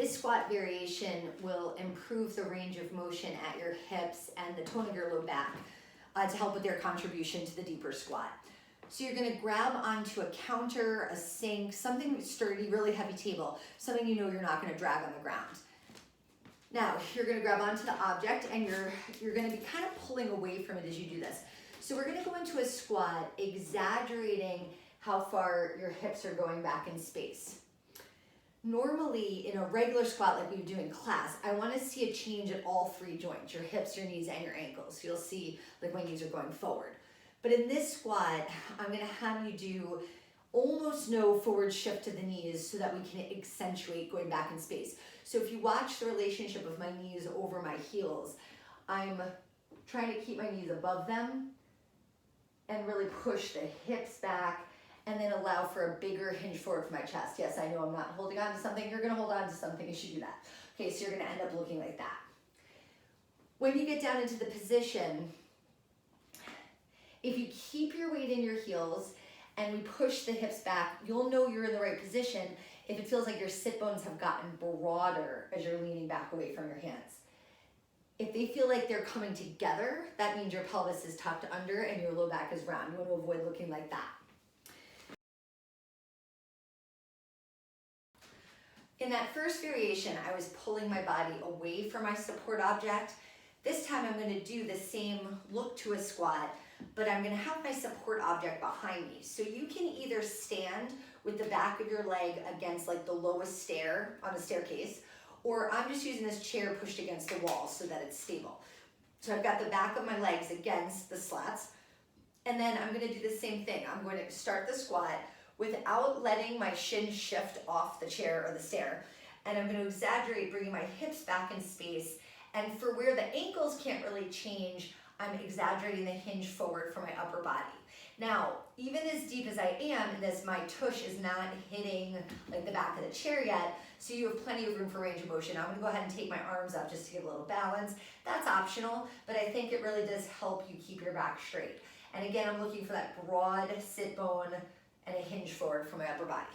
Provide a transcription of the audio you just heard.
This squat variation will improve the range of motion at your hips and the tone of your low back to help with their contribution to the deeper squat. So you're gonna grab onto a counter, a sink, something sturdy, really heavy table, something you know you're not gonna drag on the ground. Now, you're gonna grab onto the object and you're gonna be kind of pulling away from it as you do this. So we're gonna go into a squat, exaggerating how far your hips are going back in space. Normally, in a regular squat like we would do in class, I wanna see a change at all three joints, your hips, your knees, and your ankles. So you'll see like my knees are going forward. But in this squat, I'm gonna have you do almost no forward shift to the knees so that we can accentuate going back in space. So if you watch the relationship of my knees over my heels, I'm trying to keep my knees above them and really push the hips back and then allow for a bigger hinge forward for my chest. Yes, I know I'm not holding on to something. You're gonna hold on to something as you do that. Okay, so you're gonna end up looking like that. When you get down into the position, if you keep your weight in your heels and we push the hips back, you'll know you're in the right position if it feels like your sit bones have gotten broader as you're leaning back away from your hands. If they feel like they're coming together, that means your pelvis is tucked under and your low back is round. You want to avoid looking like that. In that first variation, I was pulling my body away from my support object. This time I'm going to do the same look to a squat, but I'm going to have my support object behind me. So you can either stand with the back of your leg against like the lowest stair on a staircase, or I'm just using this chair pushed against the wall so that it's stable. So I've got the back of my legs against the slats, and then I'm going to do the same thing. I'm going to start the squat without letting my shins shift off the chair or the stair, and I'm going to exaggerate bringing my hips back in space, and for where the ankles can't really change, I'm exaggerating the hinge forward for my upper body. Now, even as deep as I am in this, my tush is not hitting like the back of the chair yet, so you have plenty of room for range of motion. I'm gonna go ahead and take my arms up just to give a little balance. That's optional, but I think it really does help you keep your back straight. And again, I'm looking for that broad sit bone and a hinge forward for my upper body.